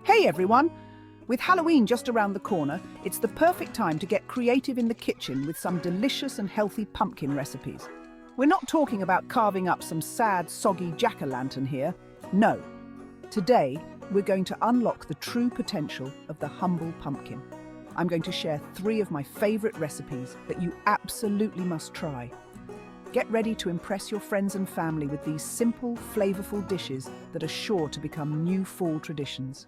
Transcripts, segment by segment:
Hey everyone! With Halloween just around the corner, it's the perfect time to get creative in the kitchen with some delicious and healthy pumpkin recipes. We're not talking about carving up some sad, soggy jack-o'-lantern here. No. Today, we're going to unlock the true potential of the humble pumpkin. I'm going to share 3 of my favorite recipes that you absolutely must try. Get ready to impress your friends and family with these simple, flavorful dishes that are sure to become new fall traditions.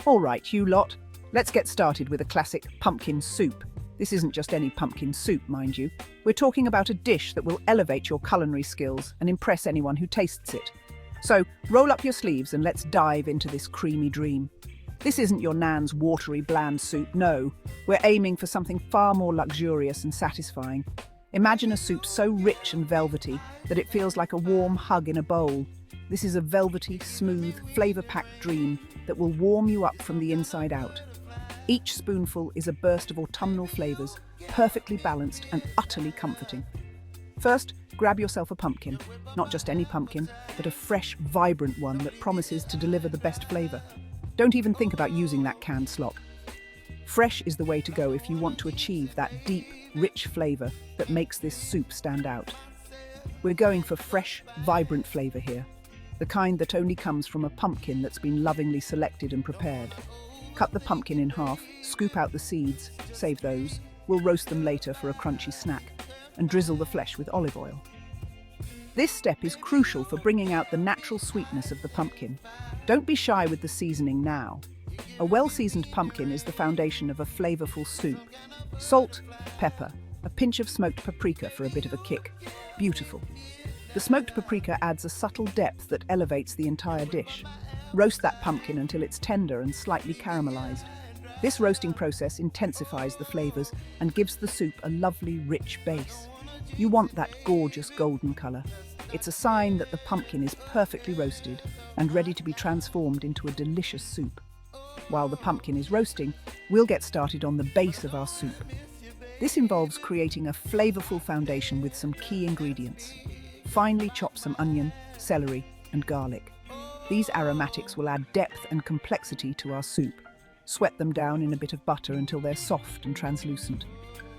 All right, you lot, let's get started with a classic pumpkin soup. This isn't just any pumpkin soup, mind you. We're talking about a dish that will elevate your culinary skills and impress anyone who tastes it. So roll up your sleeves and let's dive into this creamy dream. This isn't your nan's watery, bland soup, no. We're aiming for something far more luxurious and satisfying. Imagine a soup so rich and velvety that it feels like a warm hug in a bowl. This is a velvety, smooth, flavor-packed dream that will warm you up from the inside out. Each spoonful is a burst of autumnal flavors, perfectly balanced and utterly comforting. First, grab yourself a pumpkin. Not just any pumpkin, but a fresh, vibrant one that promises to deliver the best flavor. Don't even think about using that canned slop. Fresh is the way to go if you want to achieve that deep, rich flavor that makes this soup stand out. We're going for fresh, vibrant flavor here. The kind that only comes from a pumpkin that's been lovingly selected and prepared. Cut the pumpkin in half, scoop out the seeds, save those. We'll roast them later for a crunchy snack, and drizzle the flesh with olive oil. This step is crucial for bringing out the natural sweetness of the pumpkin. Don't be shy with the seasoning now. A well-seasoned pumpkin is the foundation of a flavorful soup. Salt, pepper, a pinch of smoked paprika for a bit of a kick. Beautiful. The smoked paprika adds a subtle depth that elevates the entire dish. Roast that pumpkin until it's tender and slightly caramelized. This roasting process intensifies the flavors and gives the soup a lovely, rich base. You want that gorgeous golden color. It's a sign that the pumpkin is perfectly roasted and ready to be transformed into a delicious soup. While the pumpkin is roasting, we'll get started on the base of our soup. This involves creating a flavorful foundation with some key ingredients. Finely chop some onion, celery, and garlic. These aromatics will add depth and complexity to our soup. Sweat them down in a bit of butter until they're soft and translucent.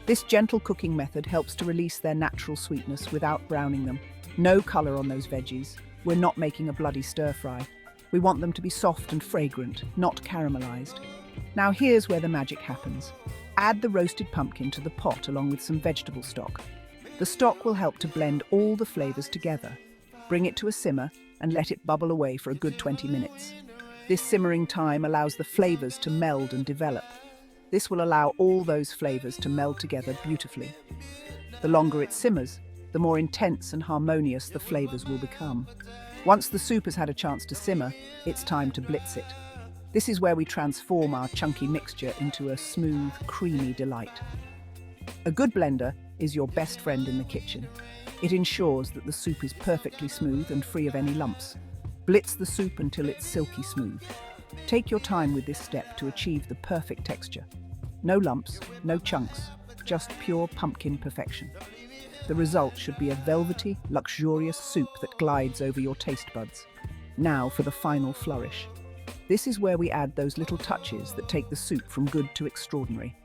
This gentle cooking method helps to release their natural sweetness without browning them. No color on those veggies. We're not making a bloody stir-fry. We want them to be soft and fragrant, not caramelized. Now here's where the magic happens. Add the roasted pumpkin to the pot along with some vegetable stock. The stock will help to blend all the flavors together. Bring it to a simmer and let it bubble away for a good 20 minutes. This simmering time allows the flavors to meld and develop. This will allow all those flavors to meld together beautifully. The longer it simmers, the more intense and harmonious the flavors will become. Once the soup has had a chance to simmer, it's time to blitz it. This is where we transform our chunky mixture into a smooth, creamy delight. A good blender is your best friend in the kitchen. It ensures that the soup is perfectly smooth and free of any lumps. Blitz the soup until it's silky smooth. Take your time with this step to achieve the perfect texture. No lumps, no chunks, just pure pumpkin perfection. The result should be a velvety, luxurious soup that glides over your taste buds. Now for the final flourish. This is where we add those little touches that take the soup from good to extraordinary.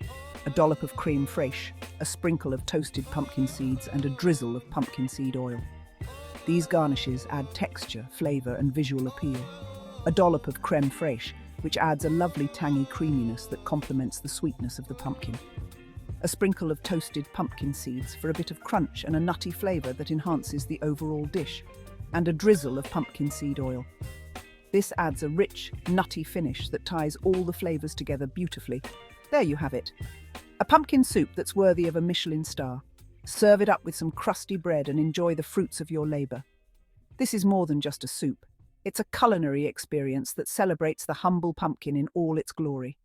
A dollop of crème fraîche, a sprinkle of toasted pumpkin seeds, and a drizzle of pumpkin seed oil. These garnishes add texture, flavor, and visual appeal. A dollop of crème fraîche, which adds a lovely tangy creaminess that complements the sweetness of the pumpkin. A sprinkle of toasted pumpkin seeds for a bit of crunch and a nutty flavor that enhances the overall dish. And a drizzle of pumpkin seed oil. This adds a rich, nutty finish that ties all the flavors together beautifully. There you have it. A pumpkin soup that's worthy of a Michelin star. Serve it up with some crusty bread and enjoy the fruits of your labor. This is more than just a soup. It's a culinary experience that celebrates the humble pumpkin in all its glory.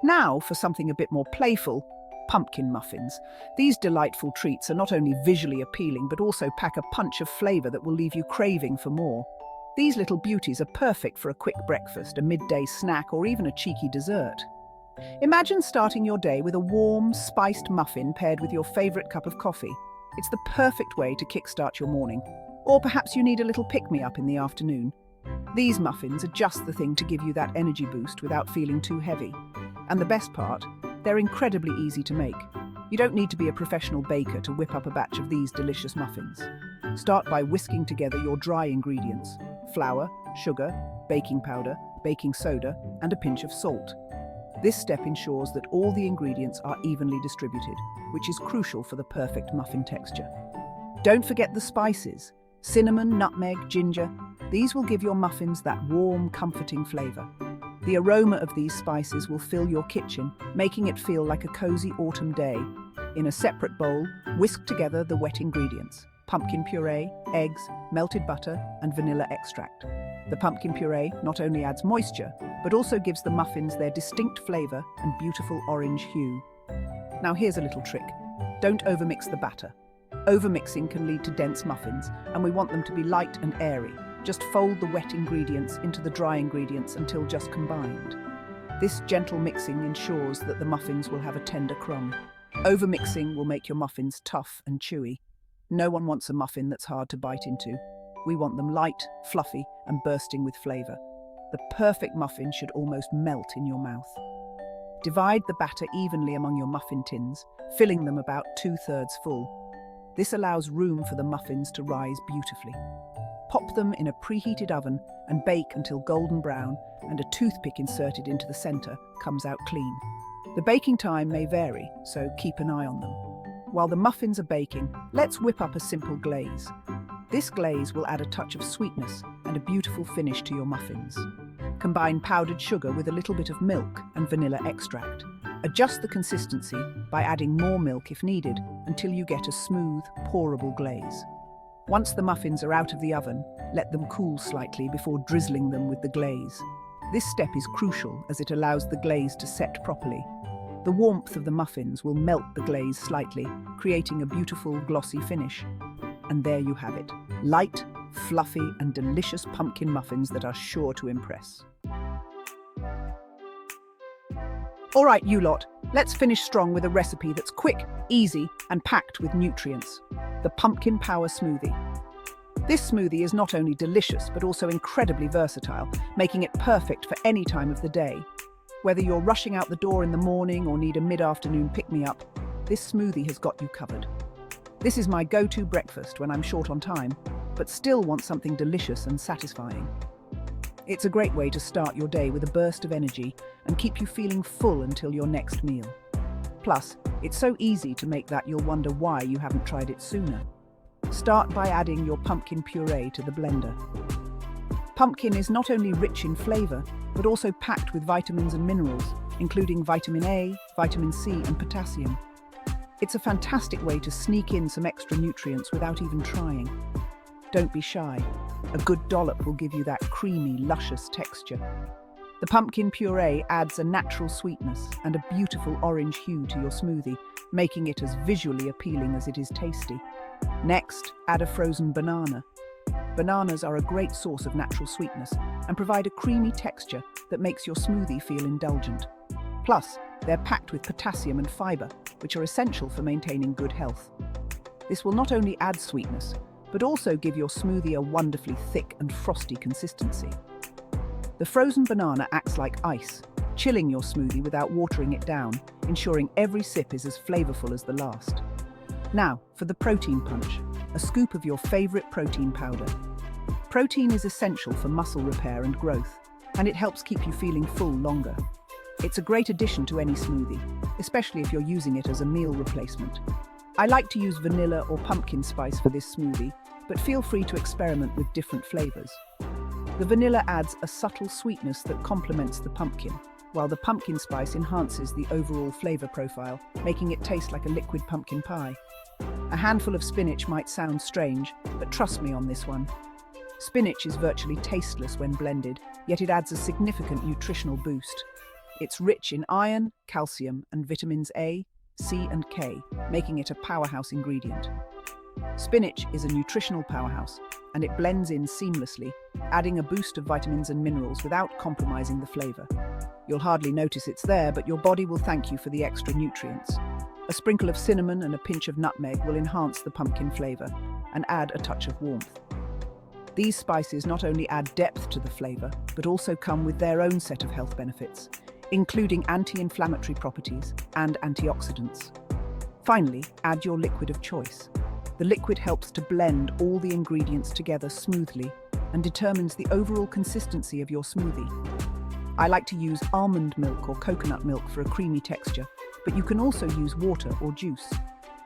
Now for something a bit more playful, pumpkin muffins. These delightful treats are not only visually appealing but also pack a punch of flavor that will leave you craving for more. These little beauties are perfect for a quick breakfast, a midday snack, or even a cheeky dessert. Imagine starting your day with a warm, spiced muffin paired with your favorite cup of coffee. It's the perfect way to kickstart your morning. Or perhaps you need a little pick-me-up in the afternoon. These muffins are just the thing to give you that energy boost without feeling too heavy. And the best part, they're incredibly easy to make. You don't need to be a professional baker to whip up a batch of these delicious muffins. Start by whisking together your dry ingredients: flour, sugar, baking powder, baking soda, and a pinch of salt. This step ensures that all the ingredients are evenly distributed, which is crucial for the perfect muffin texture. Don't forget the spices: cinnamon, nutmeg, ginger. These will give your muffins that warm, comforting flavor. The aroma of these spices will fill your kitchen, making it feel like a cozy autumn day. In a separate bowl, whisk together the wet ingredients: pumpkin puree, eggs, melted butter, and vanilla extract. The pumpkin puree not only adds moisture, but also gives the muffins their distinct flavor and beautiful orange hue. Now here's a little trick. Don't overmix the batter. Overmixing can lead to dense muffins, and we want them to be light and airy. Just fold the wet ingredients into the dry ingredients until just combined. This gentle mixing ensures that the muffins will have a tender crumb. Overmixing will make your muffins tough and chewy. No one wants a muffin that's hard to bite into. We want them light, fluffy, and bursting with flavor. The perfect muffin should almost melt in your mouth. Divide the batter evenly among your muffin tins, filling them about 2/3 full. This allows room for the muffins to rise beautifully. Pop them in a preheated oven and bake until golden brown and a toothpick inserted into the center comes out clean. The baking time may vary, so keep an eye on them. While the muffins are baking, let's whip up a simple glaze. This glaze will add a touch of sweetness and a beautiful finish to your muffins. Combine powdered sugar with a little bit of milk and vanilla extract. Adjust the consistency by adding more milk if needed until you get a smooth, pourable glaze. Once the muffins are out of the oven, let them cool slightly before drizzling them with the glaze. This step is crucial as it allows the glaze to set properly. The warmth of the muffins will melt the glaze slightly, creating a beautiful, glossy finish. And there you have it. Light, fluffy, and delicious pumpkin muffins that are sure to impress. All right, you lot, let's finish strong with a recipe that's quick, easy, and packed with nutrients: the Pumpkin Power Smoothie. This smoothie is not only delicious, but also incredibly versatile, making it perfect for any time of the day. Whether you're rushing out the door in the morning or need a mid-afternoon pick-me-up, this smoothie has got you covered. This is my go-to breakfast when I'm short on time, but still want something delicious and satisfying. It's a great way to start your day with a burst of energy and keep you feeling full until your next meal. Plus, it's so easy to make that you'll wonder why you haven't tried it sooner. Start by adding your pumpkin puree to the blender. Pumpkin is not only rich in flavor, but also packed with vitamins and minerals, including vitamin A, vitamin C, and potassium. It's a fantastic way to sneak in some extra nutrients without even trying. Don't be shy. A good dollop will give you that creamy, luscious texture. The pumpkin puree adds a natural sweetness and a beautiful orange hue to your smoothie, making it as visually appealing as it is tasty. Next, add a frozen banana. Bananas are a great source of natural sweetness and provide a creamy texture that makes your smoothie feel indulgent. Plus, they're packed with potassium and fiber, which are essential for maintaining good health. This will not only add sweetness, but also give your smoothie a wonderfully thick and frosty consistency. The frozen banana acts like ice, chilling your smoothie without watering it down, ensuring every sip is as flavorful as the last. Now, for the protein punch, a scoop of your favorite protein powder. Protein is essential for muscle repair and growth, and it helps keep you feeling full longer. It's a great addition to any smoothie, especially if you're using it as a meal replacement. I like to use vanilla or pumpkin spice for this smoothie, but feel free to experiment with different flavors. The vanilla adds a subtle sweetness that complements the pumpkin, while the pumpkin spice enhances the overall flavor profile, making it taste like a liquid pumpkin pie. A handful of spinach might sound strange, but trust me on this one. Spinach is virtually tasteless when blended, yet it adds a significant nutritional boost. It's rich in iron, calcium, and vitamins A, C, and K, making it a powerhouse ingredient. Spinach is a nutritional powerhouse, and it blends in seamlessly, adding a boost of vitamins and minerals without compromising the flavor. You'll hardly notice it's there, but your body will thank you for the extra nutrients. A sprinkle of cinnamon and a pinch of nutmeg will enhance the pumpkin flavor and add a touch of warmth. These spices not only add depth to the flavor, but also come with their own set of health benefits, including anti-inflammatory properties and antioxidants. Finally, add your liquid of choice. The liquid helps to blend all the ingredients together smoothly and determines the overall consistency of your smoothie. I like to use almond milk or coconut milk for a creamy texture, but you can also use water or juice.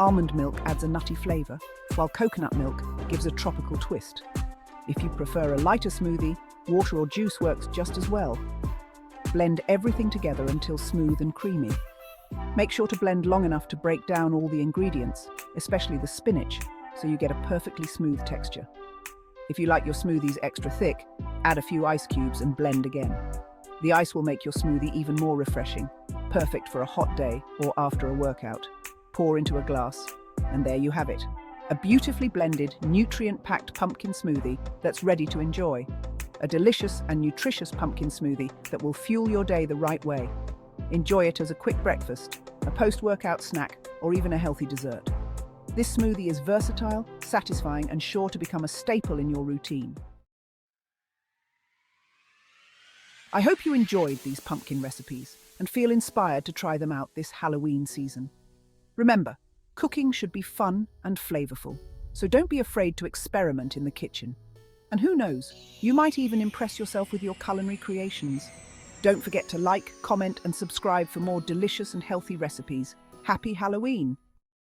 Almond milk adds a nutty flavor, while coconut milk gives a tropical twist. If you prefer a lighter smoothie, water or juice works just as well. Blend everything together until smooth and creamy. Make sure to blend long enough to break down all the ingredients, especially the spinach, so you get a perfectly smooth texture. If you like your smoothies extra thick, add a few ice cubes and blend again. The ice will make your smoothie even more refreshing, perfect for a hot day or after a workout. Pour into a glass, and there you have it. A beautifully blended, nutrient-packed pumpkin smoothie that's ready to enjoy. A delicious and nutritious pumpkin smoothie that will fuel your day the right way. Enjoy it as a quick breakfast, a post-workout snack, or even a healthy dessert. This smoothie is versatile, satisfying, and sure to become a staple in your routine. I hope you enjoyed these pumpkin recipes and feel inspired to try them out this Halloween season. Remember, cooking should be fun and flavorful, so don't be afraid to experiment in the kitchen. And who knows, you might even impress yourself with your culinary creations. Don't forget to like, comment, and subscribe for more delicious and healthy recipes. Happy Halloween!